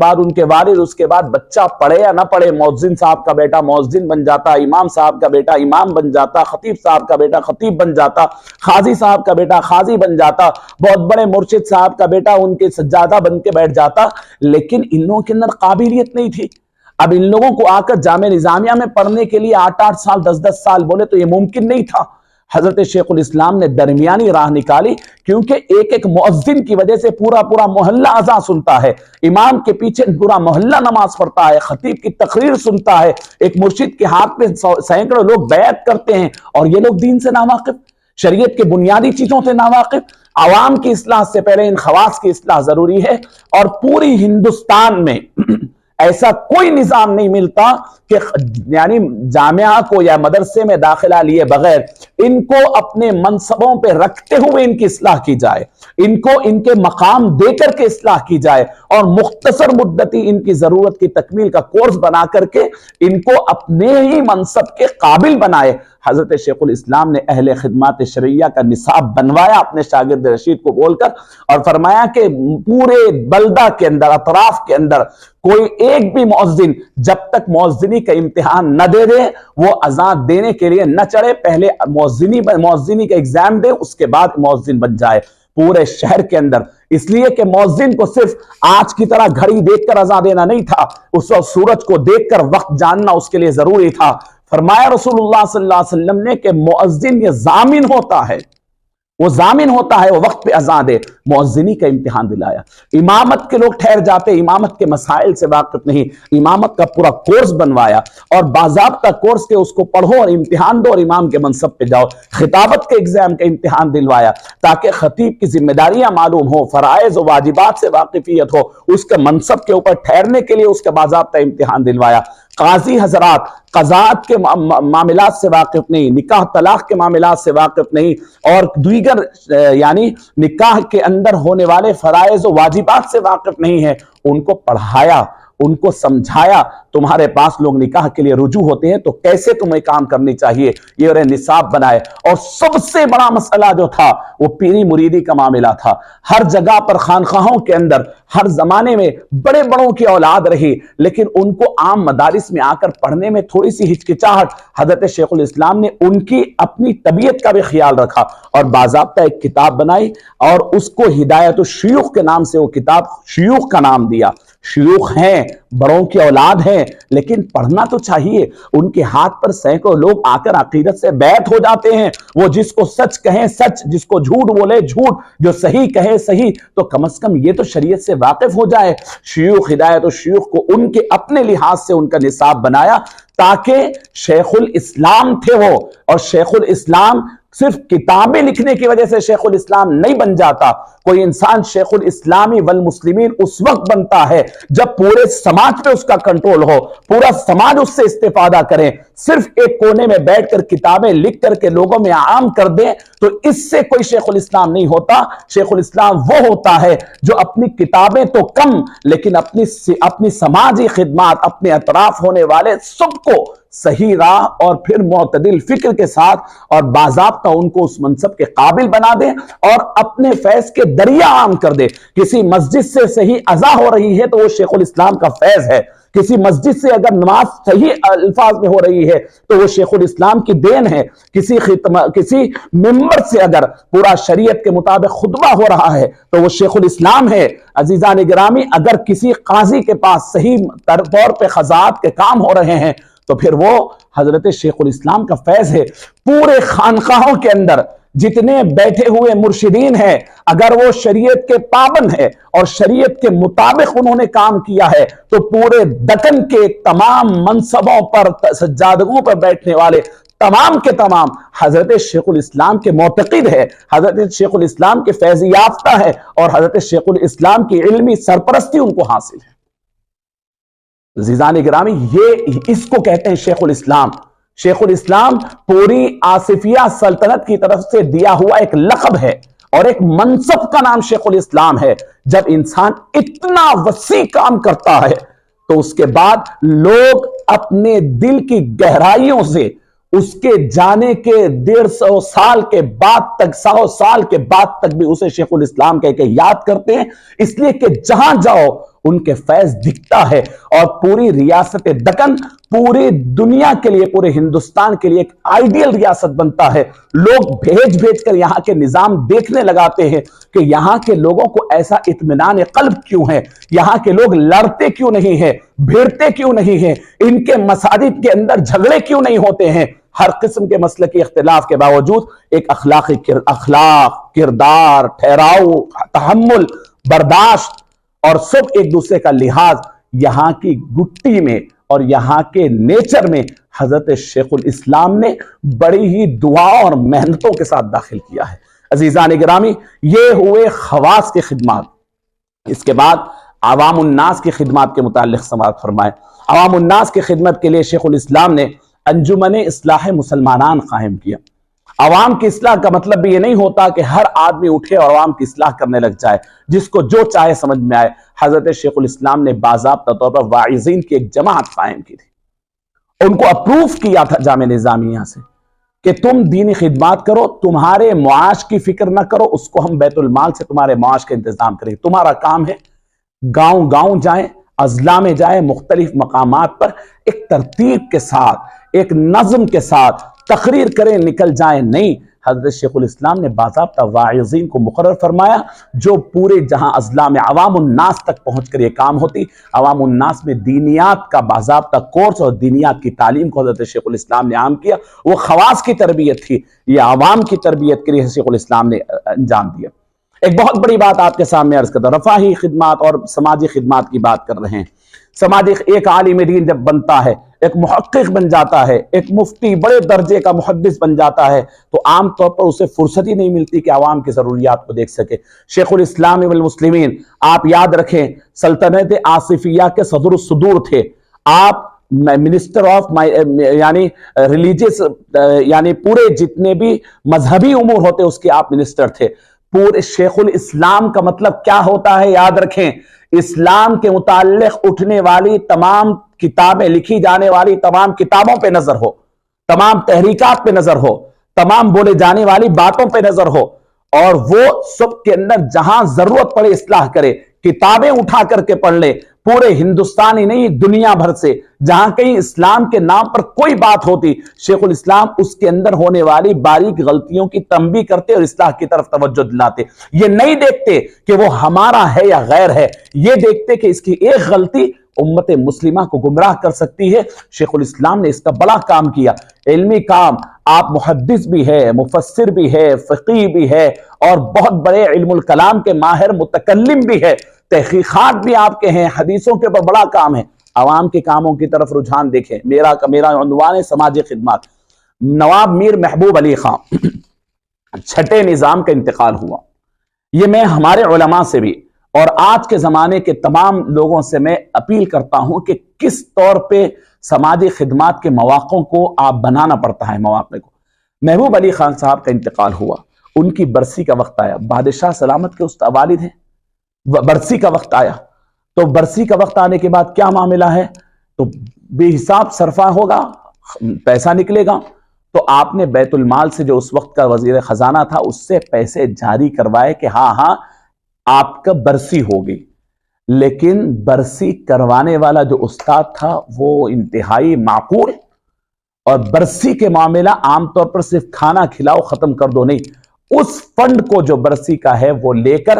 والد، اس کے بعد بچہ پڑھے یا نہ پڑھے، مؤذن صاحب کا بیٹا مؤذن بن جاتا، امام صاحب کا بیٹا امام بن جاتا، خطیب صاحب کا بیٹا خطیب بن جاتا، قاضی صاحب کا بیٹا قاضی بن جاتا، بہت بڑے مرشد صاحب کا بیٹا ان کے سجادہ بن کے بیٹھ جاتا، لیکن ان لوگوں کے اندر قابلیت نہیں تھی۔ اب ان لوگوں کو آ کر جامعہ نظامیہ میں پڑھنے کے لیے 8 سال 10 سال بولے تو یہ ممکن نہیں تھا۔ حضرت شیخ الاسلام نے درمیانی راہ نکالی، کیونکہ ایک مؤذن کی وجہ سے پورا محلہ اذان سنتا ہے، امام کے پیچھے پورا محلہ نماز پڑھتا ہے، خطیب کی تقریر سنتا ہے، ایک مرشد کے ہاتھ میں سینکڑوں لوگ بیعت کرتے ہیں، اور یہ لوگ دین سے ناواقف، شریعت کے بنیادی چیزوں سے ناواقف۔ عوام کی اصلاح سے پہلے ان خواص کی اصلاح ضروری ہے، اور پوری ہندوستان میں ایسا کوئی نظام نہیں ملتا کہ یعنی جامعہ کو یا مدرسے میں داخلہ لیے بغیر ان کو اپنے منصبوں پہ رکھتے ہوئے ان کی اصلاح کی جائے، ان کو ان کے مقام دے کر کے اصلاح کی جائے، اور مختصر مدتی ان کی ضرورت کی تکمیل کا کورس بنا کر کے ان کو اپنے ہی منصب کے قابل بنائے۔ حضرت شیخ الاسلام نے اہل خدمات شرعیہ کا نصاب بنوایا اپنے شاگرد رشید کو بول کر، اور فرمایا کہ پورے بلدہ کے اندر، اطراف کے اندر کوئی ایک بھی مؤذن جب تک مؤذنی کا امتحان نہ دے دے وہ اذان دینے کے لیے نہ چڑھے، پہلے مؤذنی کا ایگزام دے، اس کے بعد مؤذن بن جائے پورے شہر کے اندر۔ اس لیے کہ مؤذن کو صرف آج کی طرح گھڑی دیکھ کر اذان دینا نہیں تھا، اس وقت سورج کو دیکھ کر وقت جاننا اس کے لیے ضروری تھا۔ فرمایا رسول اللہ صلی اللہ علیہ وسلم نے کہ مؤذن یہ ضامن ہوتا ہے، وہ ضامن ہوتا ہے وہ وقت پہ اذان دے۔ مؤذنی کا امتحان دلایا۔ امامت کے لوگ ٹھہر جاتے، امامت کے مسائل سے واقف نہیں، امامت کا پورا کورس بنوایا، اور باضابطہ کورس کے اس کو پڑھو اور امتحان دو اور امام کے منصب پہ جاؤ۔ خطابت کے ایگزام کا امتحان دلوایا تاکہ خطیب کی ذمہ داریاں معلوم ہو، فرائض و واجبات سے واقفیت ہو، اس کے منصب کے اوپر ٹھہرنے کے لیے اس کا باضابطہ امتحان دلوایا۔ قاضی حضرات قضاءت کے معاملات سے واقف نہیں، نکاح طلاق کے معاملات سے واقف نہیں، اور دیگر یعنی نکاح کے اندر ہونے والے فرائض و واجبات سے واقف نہیں ہے، ان کو پڑھایا، ان کو سمجھایا۔ تمہارے پاس لوگ نکاح کے لیے رجوع ہوتے ہیں تو کیسے تمہیں کام کرنی چاہیے، یہ انہیں نصاب بنائے۔ اور سب سے بڑا مسئلہ جو تھا وہ پیری مریدی کا معاملہ تھا۔ ہر جگہ پر خانقاہوں کے اندر ہر زمانے میں بڑے بڑوں کی اولاد رہی، لیکن ان کو عام مدارس میں آ کر پڑھنے میں تھوڑی سی ہچکچاہٹ۔ حضرت شیخ الاسلام نے ان کی اپنی طبیعت کا بھی خیال رکھا اور باضابطہ ایک کتاب بنائی، اور اس کو ہدایت الشیوخ کے نام سے وہ کتاب شیوخ کا نام دیا۔ شیوخ ہیں، بڑوں کی اولاد ہیں، لیکن پڑھنا تو چاہیے۔ ان کے ہاتھ پر سینکڑوں لوگ آ کر عقیدت سے بیعت ہو جاتے ہیں، وہ جس کو سچ کہیں سچ، جس کو جھوٹ بولے جھوٹ، جو صحیح کہے صحیح، تو کم از کم یہ تو شریعت سے واقف ہو جائے۔ شیوخ ہدایت الشیوخ کو ان کے اپنے لحاظ سے ان کا نصاب بنایا، تاکہ شیخ الاسلام تھے وہ، اور شیخ الاسلام صرف کتابیں لکھنے کی وجہ سے شیخ الاسلام نہیں بن جاتا۔ کوئی انسان شیخ الاسلامی والمسلمین اس وقت بنتا ہے جب پورے سماج پہ اس کا کنٹرول ہو، پورا سماج اس سے استفادہ کرے۔ صرف ایک کونے میں بیٹھ کر کتابیں لکھ کر کے لوگوں میں عام کر دیں تو اس سے کوئی شیخ الاسلام نہیں ہوتا۔ شیخ الاسلام وہ ہوتا ہے جو اپنی کتابیں تو کم، لیکن اپنی سماجی خدمات، اپنے اطراف ہونے والے سب کو صحیح راہ اور پھر معتدل فکر کے ساتھ اور باضابطہ ان کو اس منصب کے قابل بنا دے، اور اپنے فیض کے دریا عام کر دے۔ کسی مسجد سے صحیح اذا ہو رہی ہے تو وہ شیخ الاسلام کا فیض ہے، کسی مسجد سے اگر نماز صحیح الفاظ میں ہو رہی ہے تو وہ شیخ الاسلام کی دین ہے، کسی ممبر سے اگر پورا شریعت کے مطابق خطبہ ہو رہا ہے تو وہ شیخ الاسلام ہے۔ عزیزان گرامی، اگر کسی قاضی کے پاس صحیح طور پہ قضاءت کے کام ہو رہے ہیں تو پھر وہ حضرت شیخ الاسلام کا فیض ہے۔ پورے خانقاہوں کے اندر جتنے بیٹھے ہوئے مرشدین ہیں، اگر وہ شریعت کے پابند ہے اور شریعت کے مطابق انہوں نے کام کیا ہے تو پورے دکن کے تمام منصبوں پر، سجادگوں پر بیٹھنے والے تمام کے تمام حضرت شیخ الاسلام کے معتقد ہے، حضرت شیخ الاسلام کے فیض یافتہ ہے، اور حضرت شیخ الاسلام کی علمی سرپرستی ان کو حاصل ہے۔ عزیزان گرامی، یہ اس کو کہتے ہیں شیخ الاسلام۔ شیخ الاسلام پوری آصفیہ سلطنت کی طرف سے دیا ہوا ایک لقب ہے، اور ایک منصب کا نام شیخ الاسلام ہے۔ جب انسان اتنا وسیع کام کرتا ہے تو اس کے بعد لوگ اپنے دل کی گہرائیوں سے اس کے جانے کے 150 سال کے بعد تک 100 سال کے بعد تک بھی اسے شیخ الاسلام کہہ کے یاد کرتے ہیں، اس لیے کہ جہاں جاؤ ان کے فیض دکھتا ہے، اور پوری ریاست دکن پوری دنیا کے لیے، پورے ہندوستان کے لیے ایک آئیڈیل ریاست بنتا ہے۔ لوگ بھیج بھیج کر یہاں کے نظام دیکھنے لگاتے ہیں کہ یہاں کے لوگوں کو ایسا اطمینان قلب کیوں ہے، یہاں کے لوگ لڑتے کیوں نہیں ہیں، بھیڑتے کیوں نہیں ہیں، ان کے مساجد کے اندر جھگڑے کیوں نہیں ہوتے ہیں۔ ہر قسم کے مسلکی اختلاف کے باوجود ایک اخلاق، کردار، ٹھہراؤ، تحمل، برداشت اور سب ایک دوسرے کا لحاظ یہاں کی گٹی میں اور یہاں کے نیچر میں حضرت شیخ الاسلام نے بڑی ہی دعا اور محنتوں کے ساتھ داخل کیا ہے۔ عزیزان گرامی، یہ ہوئے خواص کی خدمات۔ اس کے بعد عوام الناس کی خدمات کے متعلق سماعت فرمائے۔ عوام الناس کی خدمت کے لیے شیخ الاسلام نے انجمن اصلاح مسلمانان قائم کیا۔ عوام کی اصلاح کا مطلب بھی یہ نہیں ہوتا کہ ہر آدمی اٹھے اور عوام کی اصلاح کرنے لگ جائے، جس کو جو چاہے سمجھ میں آئے۔ حضرت شیخ الاسلام نے باضابطہ طور پر واعظین کی ایک جماعت قائم کی تھی، ان کو اپروف کیا تھا جامع نظامیہ سے کہ تم دینی خدمات کرو، تمہارے معاش کی فکر نہ کرو، اس کو ہم بیت المال سے تمہارے معاش کا انتظام کریں۔ تمہارا کام ہے گاؤں گاؤں جائیں، اضلاع میں جائیں، مختلف مقامات پر ایک ترتیب کے ساتھ، ایک نظم کے ساتھ تقریر کریں، نکل جائیں۔ نہیں، حضرت شیخ الاسلام نے باضابطہ واعظین کو مقرر فرمایا جو پورے جہاں اضلاع میں عوام الناس تک پہنچ کر یہ کام ہوتی۔ عوام الناس میں دینیات کا باضابطہ کورس اور دینیات کی تعلیم کو حضرت شیخ الاسلام نے عام کیا۔ وہ خواص کی تربیت تھی، یہ عوام کی تربیت کے لیے شیخ الاسلام نے انجام دیا۔ ایک بہت بڑی بات آپ کے سامنے عرض کرتا ہوں، رفاہی خدمات اور سماجی خدمات کی بات کر رہے ہیں۔ سماجی، ایک عالم دین جب بنتا ہے، ایک محقق بن جاتا ہے، ایک مفتی بڑے درجے کا محدث بن جاتا ہے، تو عام طور پر اسے فرصت ہی نہیں ملتی کہ عوام کی ضروریات کو دیکھ سکے۔ شیخ الاسلام والمسلمین، آپ یاد رکھیں، سلطنت آصفیہ کے صدر الصدور تھے۔ آپ منسٹر آف یعنی ریلیجیس، یعنی پورے جتنے بھی مذہبی امور ہوتے اس کے آپ منسٹر تھے۔ پورے شیخ الاسلام کا مطلب کیا ہوتا ہے یاد رکھیں، اسلام کے متعلق اٹھنے والی تمام کتابیں، لکھی جانے والی تمام کتابوں پہ نظر ہو، تمام تحریکات پہ نظر ہو، تمام بولے جانے والی باتوں پہ نظر ہو، اور وہ سب کے اندر جہاں ضرورت پڑے اصلاح کرے، کتابیں اٹھا کر کے پڑھ لے، پورے ہندوستانی نہیں دنیا بھر سے جہاں کہیں اسلام کے نام پر کوئی بات ہوتی، شیخ الاسلام اس کے اندر ہونے والی باریک غلطیوں کی تنبیہ کرتے اور اصلاح کی طرف توجہ دلاتے۔ یہ نہیں دیکھتے کہ وہ ہمارا ہے یا غیر ہے، یہ دیکھتے کہ اس کی ایک غلطی امت مسلمہ کو گمراہ کر سکتی ہے۔ شیخ الاسلام نے اس کا بڑا کام کیا، علمی کام۔ آپ محدث بھی ہے، مفسر بھی ہے، فقیہ بھی ہے، اور بہت بڑے علم الکلام کے ماہر متکلم بھی ہے، تحقیقات بھی آپ کے ہیں، حدیثوں کے اوپر بڑا کام ہے۔ عوام کے کاموں کی طرف رجحان دیکھیں۔ میرا عنوان ہے سماجی خدمات۔ نواب میر محبوب علی خان، چھٹے نظام کا انتقال ہوا۔ یہ میں ہمارے علماء سے بھی اور آج کے زمانے کے تمام لوگوں سے میں اپیل کرتا ہوں کہ کس طور پہ سماجی خدمات کے مواقع کو آپ بنانا پڑتا ہے۔ مواقع کو محبوب علی خان صاحب کا انتقال ہوا، ان کی برسی کا وقت آیا، بادشاہ سلامت کے استاد والد ہیں، برسی کا وقت آیا، تو برسی کا وقت آنے کے بعد کیا معاملہ ہے، تو بے حساب صرفہ ہوگا، پیسہ نکلے گا۔ تو آپ نے بیت المال سے جو اس وقت کا وزیر خزانہ تھا اس سے پیسے جاری کروائے کہ ہاں آپ کا برسی ہوگی، لیکن برسی کروانے والا جو استاد تھا وہ انتہائی معقول، اور برسی کے معاملہ عام طور پر صرف کھانا کھلاؤ ختم کر دو نہیں، اس فنڈ کو جو برسی کا ہے وہ لے کر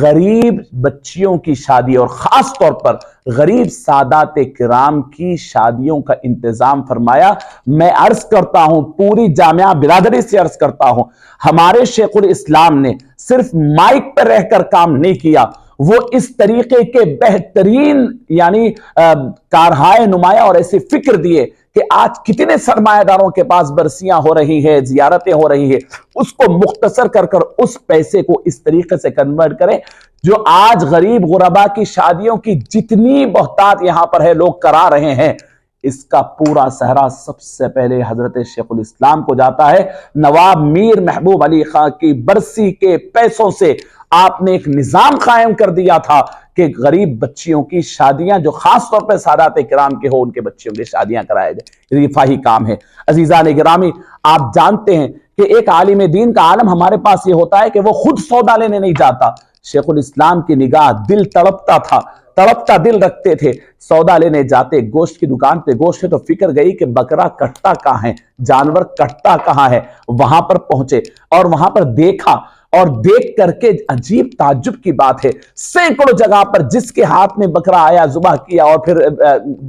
غریب بچیوں کی شادی اور خاص طور پر غریب سادات کرام کی شادیوں کا انتظام فرمایا۔ میں عرض کرتا ہوں، پوری جامعہ برادری سے عرض کرتا ہوں، ہمارے شیخ الاسلام نے صرف مائک پر رہ کر کام نہیں کیا، وہ اس طریقے کے بہترین یعنی کارہائے نمایاں اور ایسے فکر دیے کہ آج کتنے سرمایہ داروں کے پاس برسیاں ہو رہی ہیں، زیارتیں ہو رہی ہیں، اس کو مختصر کر کر اس پیسے کو اس طریقے سے کنورٹ کریں جو آج غریب غربا کی شادیوں کی جتنی بہتات یہاں پر ہے لوگ کرا رہے ہیں، اس کا پورا سہرا سب سے پہلے حضرت شیخ الاسلام کو جاتا ہے۔ نواب میر محبوب علی خان کی برسی کے پیسوں سے آپ نے ایک نظام قائم کر دیا تھا کہ غریب بچیوں کی شادیاں جو خاص طور پہ سادات کرام کے ہو ان کے بچیوں کی شادیاں کرائے جائے، رفاہی کام ہے۔ عزیزان گرامی، آپ جانتے ہیں کہ ایک عالم دین کا عالم ہمارے پاس یہ ہوتا ہے کہ وہ خود سودا لینے نہیں جاتا۔ شیخ الاسلام کی نگاہ دل تڑپتا تھا، تڑپتا دل رکھتے تھے، سودا لینے جاتے، گوشت کی دکان پہ گوشت ہے تو فکر گئی کہ بکرا کٹتا کہاں ہے، جانور کٹتا کہاں ہے، وہاں پر پہنچے اور وہاں پر دیکھا، اور دیکھ کر کے عجیب تعجب کی بات ہے، سینکڑوں جگہ پر جس کے ہاتھ میں بکرا آیا ذبح کیا اور پھر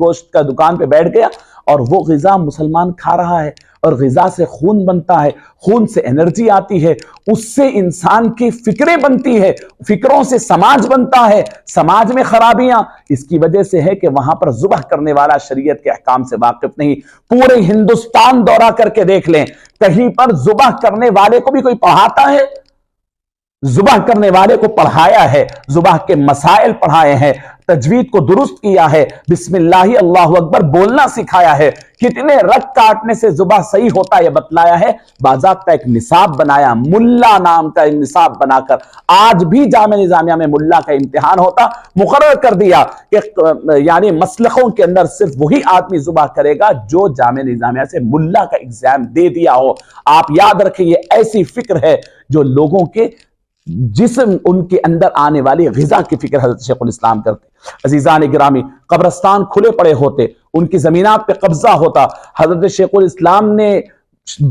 گوشت کا دکان پہ بیٹھ گیا، اور وہ غذا مسلمان کھا رہا ہے، اور غذا سے خون بنتا ہے، خون سے انرجی آتی ہے، اس سے انسان کی فکریں بنتی ہے، فکروں سے سماج بنتا ہے، سماج میں خرابیاں اس کی وجہ سے ہے کہ وہاں پر ذبح کرنے والا شریعت کے احکام سے واقف نہیں۔ پورے ہندوستان دورہ کر کے دیکھ لیں، کہیں پر ذبح کرنے والے کو بھی کوئی پڑھاتا ہے؟ ذبح کرنے والے کو پڑھایا ہے، ذبح کے مسائل پڑھائے ہیں، تجوید کو درست کیا ہے، بسم اللہ اللہ اکبر بولنا سکھایا ہے، کتنے رگ کاٹنے سے ذبح صحیح ہوتا ہے یہ بتلایا ہے، باضابطہ ایک نصاب بنایا، ملا نام کا نصاب بنا کر۔ آج بھی جامعہ نظامیہ میں ملا کا امتحان ہوتا، مقرر کر دیا کہ یعنی مسلخوں کے اندر صرف وہی آدمی ذبح کرے گا جو جامعہ نظامیہ سے ملا کا ایگزام دے دیا ہو۔ آپ یاد رکھیں، یہ ایسی فکر ہے جو لوگوں کے جسم، ان کے اندر آنے والی غذا کی فکر حضرت شیخ الاسلام کرتے۔ عزیزان گرامی، قبرستان کھلے پڑے ہوتے، ان کی زمینات پہ قبضہ ہوتا، حضرت شیخ الاسلام نے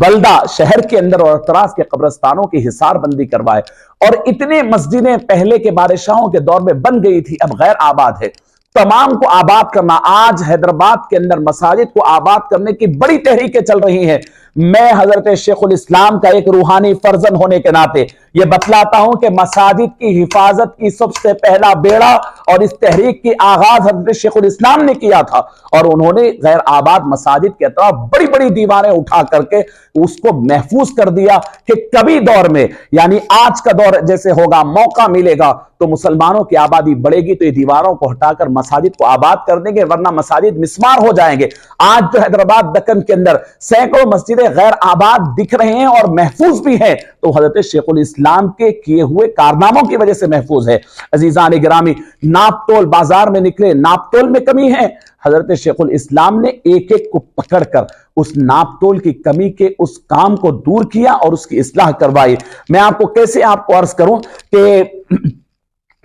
بلدہ شہر کے اندر اور اطراف کے قبرستانوں کی حصار بندی کروائے، اور اتنے مسجدیں پہلے کے بادشاہوں کے دور میں بن گئی تھی، اب غیر آباد ہے، تمام کو آباد کرنا۔ آج حیدرآباد کے اندر مساجد کو آباد کرنے کی بڑی تحریکیں چل رہی ہیں۔ میں حضرت شیخ الاسلام کا ایک روحانی فرزند ہونے کے ناطے یہ بتلاتا ہوں کہ مساجد کی حفاظت کی سب سے پہلا بیڑا اور اس تحریک کی آغاز حضرت شیخ الاسلام نے کیا تھا، اور انہوں نے غیر آباد مساجد کے اطراف بڑی بڑی دیواریں اٹھا کر کے اس کو محفوظ کر دیا کہ کبھی دور میں، یعنی آج کا دور جیسے ہوگا، موقع ملے گا تو مسلمانوں کی آبادی بڑھے گی تو یہ دیواروں کو ہٹا کر مساجد کو آباد کر دیں گے، ورنہ مساجد مسمار ہو جائیں گے۔ آج جو حیدرآباد دکن کے اندر سینکڑوں مسجدیں غیر آباد دکھ رہے ہیں اور محفوظ بھی ہیں، تو حضرت شیخ الاسلام کے کیے ہوئے کارناموں کی وجہ سے محفوظ ہے۔ عزیزان گرامی، ناپ تول بازار میں نکلے، ناپ تول میں کمی ہے، حضرت شیخ الاسلام نے ایک ایک کو پکڑ کر اس ناپ تول کی کمی کے اس کام کو دور کیا اور اس کی اصلاح کروائی۔ میں آپ کو کیسے عرض کروں کہ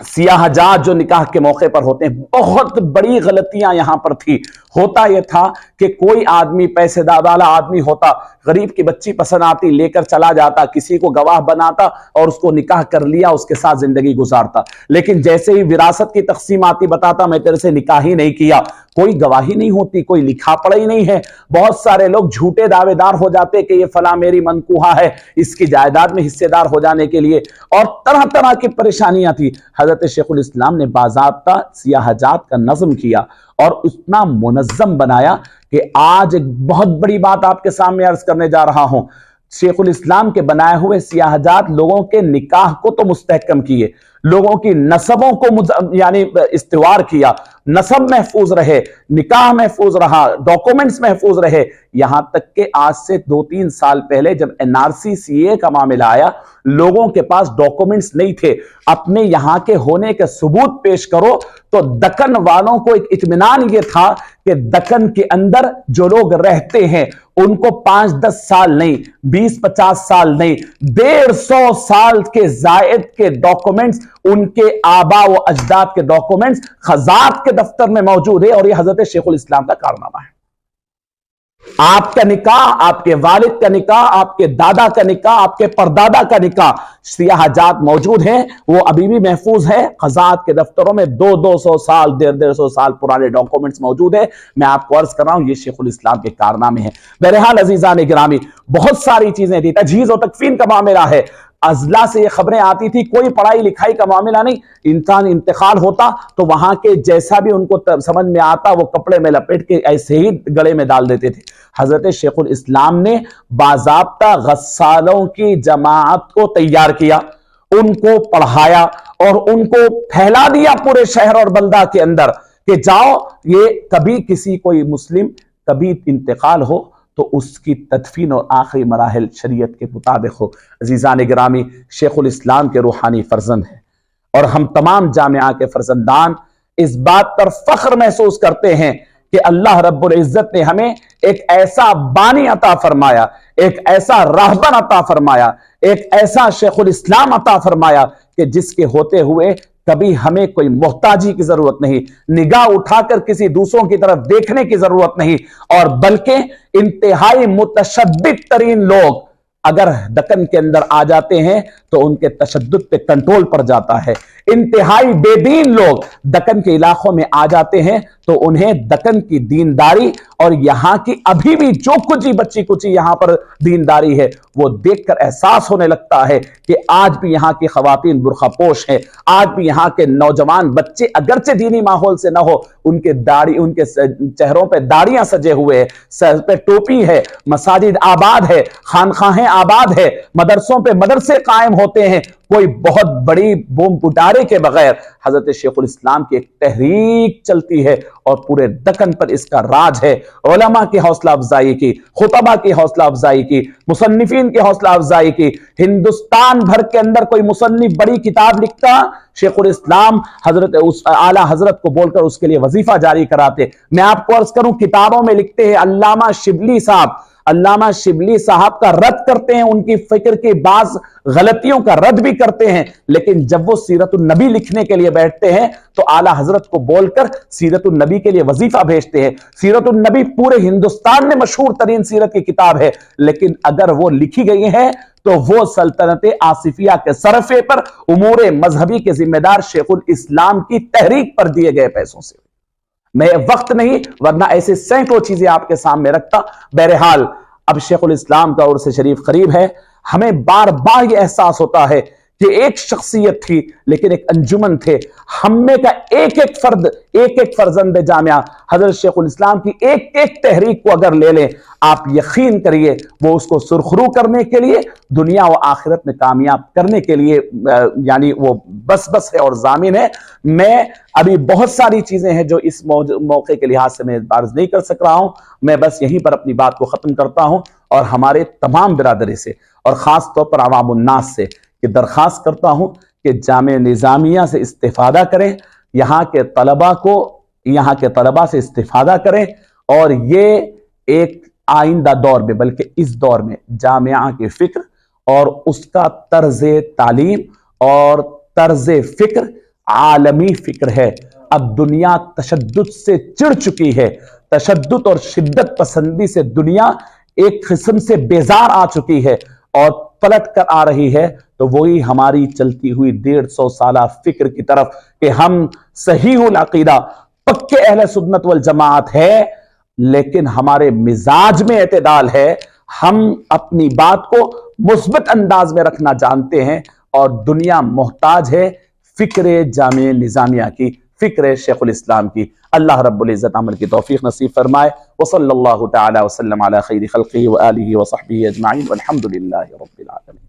سیاہ جات جو نکاح کے موقع پر ہوتے ہیں، بہت بڑی غلطیاں یہاں پر تھی۔ ہوتا یہ تھا کہ کوئی آدمی پیسے والا آدمی ہوتا، غریب کی بچی پسند آتی، لے کر چلا جاتا، کسی کو گواہ بناتا اور اس کو نکاح کر لیا، اس کے ساتھ زندگی گزارتا۔ لیکن جیسے ہی وراثت کی تقسیم آتی، بتاتا میں تیرے سے نکاح ہی نہیں کیا، کوئی گواہی نہیں ہوتی، کوئی لکھا پڑھا ہی نہیں ہے۔ بہت سارے لوگ جھوٹے دعوے دار ہو جاتے کہ یہ فلاں میری منکوحہ ہے، اس کی جائیداد میں حصے دار ہو جانے کے لیے، اور طرح طرح کی پریشانیاں تھی۔ حضرت شیخ الاسلام نے باضابطہ سیاہ جات کا نظم کیا اور اتنا منظم بنایا کہ آج ایک بہت بڑی بات آپ کے سامنے عرض کرنے جا رہا ہوں۔ شیخ الاسلام کے بنائے ہوئے سیاہ جات لوگوں کے نکاح کو تو مستحکم کیے، لوگوں کی نسبوں کو یعنی استوار کیا، نسب محفوظ رہے، نکاح محفوظ رہا، ڈاکومنٹس محفوظ رہے، یہاں تک کہ آج سے 2-3 سال پہلے جب NRC CA کا معاملہ آیا، لوگوں کے پاس ڈاکومنٹس نہیں تھے، اپنے یہاں کے ہونے کے ثبوت پیش کرو، تو دکن والوں کو ایک اطمینان یہ تھا کہ دکن کے اندر جو لوگ رہتے ہیں ان کو 5-10 سال نہیں، 20-50 سال نہیں، 150 سال کے زائد کے ڈاکومنٹس، ان کے آبا و اجداد کے ڈاکومنٹس خزانہ کے دفتر میں موجود ہے، اور یہ حضرت شیخ الاسلام کا کارنامہ ہے۔ آپ کا نکاح، آپ کے والد کا نکاح، آپ کے دادا کا نکاح، آپ کے پردادا کا نکاح، سیاہ جات موجود ہیں، وہ ابھی بھی محفوظ ہے، خزانہ کے دفتروں میں 200 سال 150 سال پرانے ڈاکومنٹس موجود ہیں۔ میں آپ کو عرض کر رہا ہوں، یہ شیخ الاسلام کے کارنامے ہیں۔ بہرحال عزیزان گرامی، بہت ساری چیزیں تھی، تجہیز و تکفین کا معاملہ ہے، اضلاع سے یہ خبریں آتی تھی، کوئی پڑھائی لکھائی کا معاملہ نہیں، انسان انتقال ہوتا تو وہاں کے جیسا بھی ان کو سمجھ میں آتا وہ کپڑے میں لپیٹ کے ایسے ہی گڑے میں ڈال دیتے تھے۔ حضرت شیخ الاسلام نے باضابطہ غسالوں کی جماعت کو تیار کیا، ان کو پڑھایا اور ان کو پھیلا دیا پورے شہر اور بلدہ کے اندر کہ جاؤ، یہ کبھی کسی کوئی مسلم کبھی انتقال ہو تو اس کی تدفین اور آخری مراحل شریعت کے مطابق ہو۔ عزیزان گرامی، شیخ الاسلام کے روحانی فرزند ہیں اور ہم تمام جامعہ کے فرزندان اس بات پر فخر محسوس کرتے ہیں کہ اللہ رب العزت نے ہمیں ایک ایسا بانی عطا فرمایا، ایک ایسا راہبر عطا فرمایا، ایک ایسا شیخ الاسلام عطا فرمایا کہ جس کے ہوتے ہوئے کبھی ہمیں کوئی محتاجی کی ضرورت نہیں، نگاہ اٹھا کر کسی دوسروں کی طرف دیکھنے کی ضرورت نہیں، اور بلکہ انتہائی متشدد ترین لوگ اگر دکن کے اندر آ جاتے ہیں تو ان کے تشدد پہ کنٹرول پڑ جاتا ہے۔ انتہائی بے دین لوگ دکن کے علاقوں میں آ جاتے ہیں تو انہیں دکن کی دینداری اور یہاں کی ابھی بھی جو کچھ بچی کچی یہاں پر دینداری ہے وہ دیکھ کر احساس ہونے لگتا ہے کہ آج بھی یہاں کی خواتین برقع پوش ہیں، آج بھی یہاں کے نوجوان بچے اگرچہ دینی ماحول سے نہ ہو، ان کے چہروں پہ داڑیاں سجے ہوئے ہیں، سر پہ ٹوپی ہے، مساجد آباد ہے، خانخواہیں آباد ہے، مدرسوں پہ مدرسے قائم ہوتے ہیں، کوئی بہت بڑی بوم پٹارے کے بغیر حضرت شیخ الاسلام کی ایک تحریک چلتی ہے اور پورے دکن پر اس کا راج ہے۔ علماء کی حوصلہ افزائی کی، خطبہ کی حوصلہ افزائی کی، مصنفین کی حوصلہ افزائی کی، ہندوستان بھر کے اندر کوئی مصنف بڑی کتاب لکھتا، شیخ الاسلام حضرت اعلیٰ حضرت کو بول کر اس کے لیے وظیفہ جاری کراتے۔ میں آپ کو عرض کروں، کتابوں میں لکھتے ہیں، علامہ شبلی صاحب کا رد کرتے ہیں، ان کی فکر کی بعض غلطیوں کا رد بھی کرتے ہیں، لیکن جب وہ سیرت النبی لکھنے کے لیے بیٹھتے ہیں تو اعلیٰ حضرت کو بول کر سیرت النبی کے لیے وظیفہ بھیجتے ہیں۔ سیرت النبی پورے ہندوستان میں مشہور ترین سیرت کی کتاب ہے، لیکن اگر وہ لکھی گئی ہے تو وہ سلطنت آصفیہ کے صرفے پر امور مذہبی کے ذمہ دار شیخ الاسلام کی تحریک پر دیے گئے پیسوں سے۔ میں وقت نہیں ورنہ ایسے سینکڑوں چیزیں آپ کے سامنے رکھتا۔ بہرحال اب شیخ الاسلام کا عرس شریف قریب ہے، ہمیں بار بار یہ احساس ہوتا ہے کہ ایک شخصیت تھی لیکن ایک انجمن تھے، ہم میں کا ایک ایک فرد، ایک ایک فرزند جامعہ حضرت شیخ الاسلام کی ایک ایک تحریک کو اگر لے لیں، آپ یقین کریے وہ اس کو سرخرو کرنے کے لیے، دنیا و آخرت میں کامیاب کرنے کے لیے یعنی وہ بس ہے اور ضامن ہے۔ میں ابھی بہت ساری چیزیں ہیں جو اس موقع کے لحاظ سے میں عرض نہیں کر سک رہا ہوں، میں بس یہیں پر اپنی بات کو ختم کرتا ہوں اور ہمارے تمام برادری سے اور خاص طور پر عوام الناس سے کہ درخواست کرتا ہوں کہ جامعہ نظامیہ سے استفادہ کریں، یہاں کے طلبہ سے استفادہ کریں، اور یہ ایک آئندہ دور میں بلکہ اس دور میں جامعہ کی فکر اور اس کا طرز تعلیم اور طرز فکر عالمی فکر ہے۔ اب دنیا تشدد سے چڑ چکی ہے، تشدد اور شدت پسندی سے دنیا ایک قسم سے بیزار آ چکی ہے اور پلٹ کر آ رہی ہے، تو وہی ہماری چلتی ہوئی 150 سالہ فکر کی طرف کہ ہم صحیح العقیدہ پکے اہل سنت والجماعت ہے لیکن ہمارے مزاج میں اعتدال ہے، ہم اپنی بات کو مثبت انداز میں رکھنا جانتے ہیں، اور دنیا محتاج ہے فکر جامعہ نظامیہ کی، فکر شیخ الاسلام کی۔ اللہ رب العزت عمل کی توفیق نصیب فرمائے۔ وصلی اللہ تعالی وسلم علی خیر خلقہ وآلہ وصحبہ اجمعین والحمد للہ رب العالمین۔